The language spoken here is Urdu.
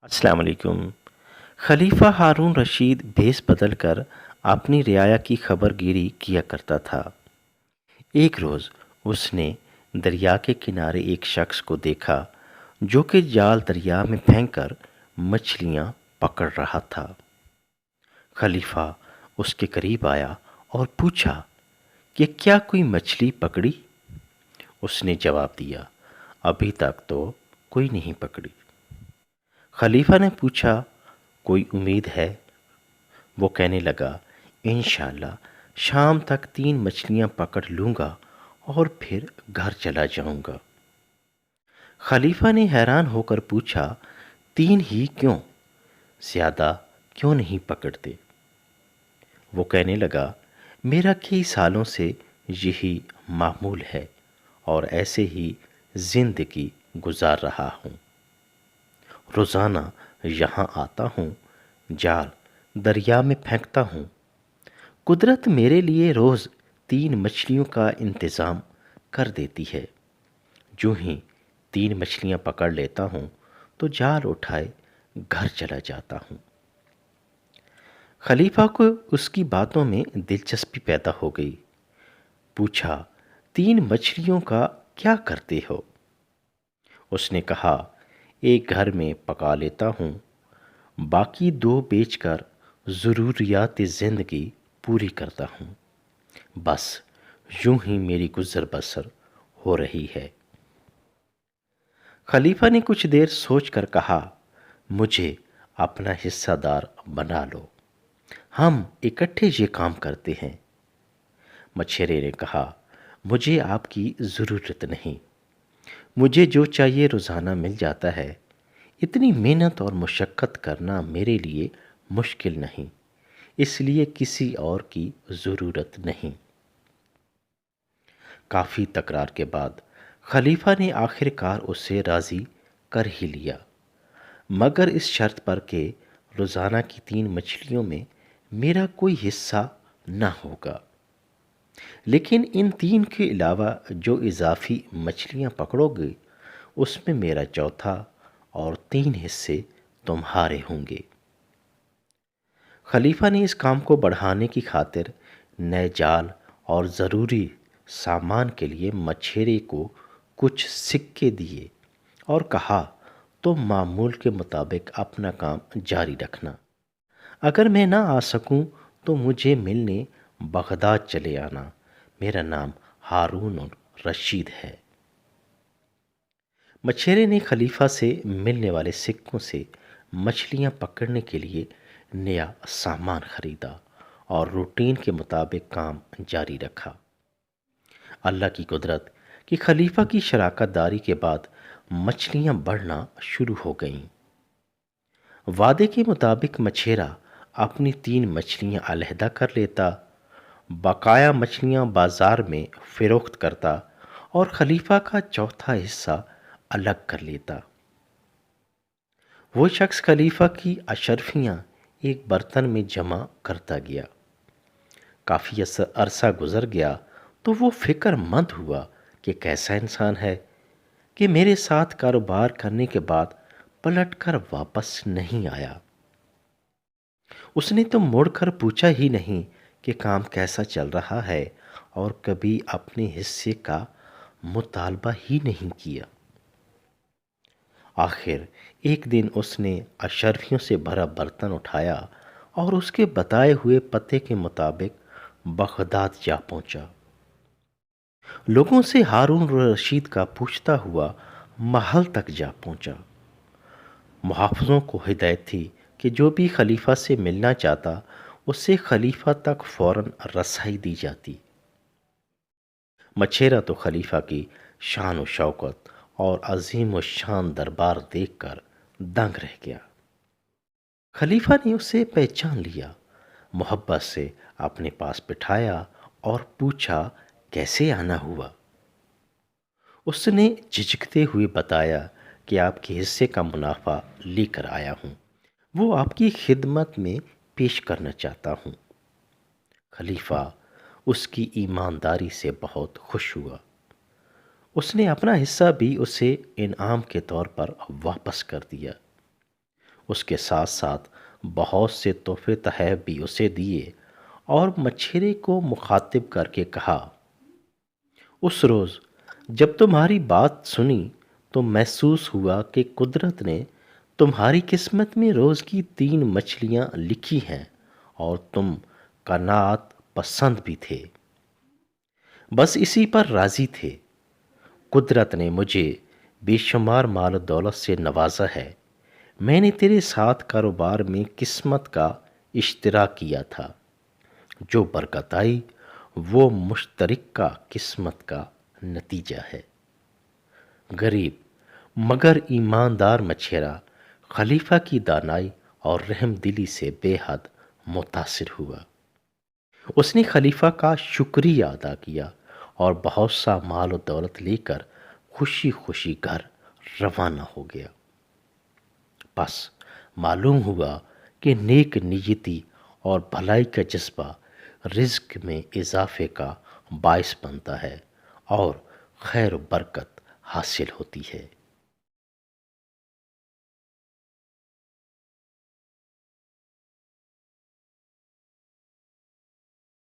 السلام علیکم۔ خلیفہ ہارون رشید بھیس بدل کر اپنی رعایا کی خبر گیری کیا کرتا تھا۔ ایک روز اس نے دریا کے کنارے ایک شخص کو دیکھا جو کہ جال دریا میں پھینک کر مچھلیاں پکڑ رہا تھا۔ خلیفہ اس کے قریب آیا اور پوچھا کہ کیا کوئی مچھلی پکڑی؟ اس نے جواب دیا، ابھی تک تو کوئی نہیں پکڑی۔ خلیفہ نے پوچھا، کوئی امید ہے؟ وہ کہنے لگا، انشاءاللہ شام تک 3 مچھلیاں پکڑ لوں گا اور پھر گھر چلا جاؤں گا۔ خلیفہ نے حیران ہو کر پوچھا، 3 ہی کیوں؟ زیادہ کیوں نہیں پکڑتے؟ وہ کہنے لگا، میرا کئی سالوں سے یہی معمول ہے اور ایسے ہی زندگی گزار رہا ہوں۔ روزانہ یہاں آتا ہوں، جال دریا میں پھینکتا ہوں۔ قدرت میرے لیے روز 3 مچھلیوں کا انتظام کر دیتی ہے۔ جو ہی 3 مچھلیاں پکڑ لیتا ہوں تو جال اٹھائے گھر چلا جاتا ہوں۔ خلیفہ کو اس کی باتوں میں دلچسپی پیدا ہو گئی۔ پوچھا، 3 مچھلیوں کا کیا کرتے ہو؟ اس نے کہا، ایک گھر میں پکا لیتا ہوں، باقی 2 بیچ کر ضروریات زندگی پوری کرتا ہوں۔ بس یوں ہی میری گزر بسر ہو رہی ہے۔ خلیفہ نے کچھ دیر سوچ کر کہا، مجھے اپنا حصہ دار بنا لو، ہم اکٹھے یہ کام کرتے ہیں۔ مچھیرے نے کہا، مجھے آپ کی ضرورت نہیں، مجھے جو چاہیے روزانہ مل جاتا ہے۔ اتنی محنت اور مشقت کرنا میرے لیے مشکل نہیں، اس لیے کسی اور کی ضرورت نہیں۔ کافی تکرار کے بعد خلیفہ نے آخر کار اسے راضی کر ہی لیا، مگر اس شرط پر کہ روزانہ کی 3 مچھلیوں میں میرا کوئی حصہ نہ ہوگا، لیکن ان 3 کے علاوہ جو اضافی مچھلیاں پکڑو گے اس میں میرا چوتھا اور 3 حصے تمہارے ہوں گے۔ خلیفہ نے اس کام کو بڑھانے کی خاطر نئے جال اور ضروری سامان کے لیے مچھیرے کو کچھ سکے دیے اور کہا، تم معمول کے مطابق اپنا کام جاری رکھنا۔ اگر میں نہ آ سکوں تو مجھے ملنے بغداد چلے آنا، میرا نام ہارون رشید ہے۔ مچھیرے نے خلیفہ سے ملنے والے سکوں سے مچھلیاں پکڑنے کے لیے نیا سامان خریدا اور روٹین کے مطابق کام جاری رکھا۔ اللہ کی قدرت کہ خلیفہ کی شراکت داری کے بعد مچھلیاں بڑھنا شروع ہو گئیں۔ وعدے کے مطابق مچھیرا اپنی 3 مچھلیاں علیحدہ کر لیتا، بقایا مچھلیاں بازار میں فروخت کرتا اور خلیفہ کا چوتھا حصہ الگ کر لیتا۔ وہ شخص خلیفہ کی اشرفیاں ایک برتن میں جمع کرتا گیا۔ کافی عرصہ گزر گیا تو وہ فکر مند ہوا کہ کیسا انسان ہے کہ میرے ساتھ کاروبار کرنے کے بعد پلٹ کر واپس نہیں آیا۔ اس نے تو مڑ کر پوچھا ہی نہیں کہ کام کیسا چل رہا ہے اور کبھی اپنے حصے کا مطالبہ ہی نہیں کیا۔ آخر ایک دن اس نے اشرفیوں سے بھرا برتن اٹھایا اور اس کے بتائے ہوئے پتے کے مطابق بغداد جا پہنچا۔ لوگوں سے ہارون رشید کا پوچھتا ہوا محل تک جا پہنچا۔ محافظوں کو ہدایت تھی کہ جو بھی خلیفہ سے ملنا چاہتا اسے خلیفہ تک فوراً رسائی دی جاتی۔ مچھیرا تو خلیفہ کی شان و شوکت اور عظیم و شان دربار دیکھ کر دنگ رہ گیا۔ خلیفہ نے اسے پہچان لیا، محبت سے اپنے پاس بٹھایا اور پوچھا، کیسے آنا ہوا؟ اس نے جھجکتے ہوئے بتایا کہ آپ کے حصے کا منافع لے کر آیا ہوں، وہ آپ کی خدمت میں پیش کرنا چاہتا ہوں۔ خلیفہ اس کی ایمانداری سے بہت خوش ہوا۔ اس نے اپنا حصہ بھی اسے انعام کے طور پر واپس کر دیا۔ اس کے ساتھ ساتھ بہت سے تحفے تحائف بھی اسے دیے اور مچھرے کو مخاطب کر کے کہا، اس روز جب تمہاری بات سنی تو محسوس ہوا کہ قدرت نے تمہاری قسمت میں روز کی 3 مچھلیاں لکھی ہیں اور تم قناعت پسند بھی تھے، بس اسی پر راضی تھے۔ قدرت نے مجھے بے شمار مال و دولت سے نوازا ہے، میں نے تیرے ساتھ کاروبار میں قسمت کا اشتراک کیا تھا، جو برکت آئی وہ مشترک کا قسمت کا نتیجہ ہے۔ غریب مگر ایماندار مچھیرا خلیفہ کی دانائی اور رحم دلی سے بے حد متاثر ہوا۔ اس نے خلیفہ کا شکریہ ادا کیا اور بہت سا مال و دولت لے کر خوشی خوشی گھر روانہ ہو گیا۔ بس معلوم ہوا کہ نیک نیتی اور بھلائی کا جذبہ رزق میں اضافے کا باعث بنتا ہے اور خیر و برکت حاصل ہوتی ہے۔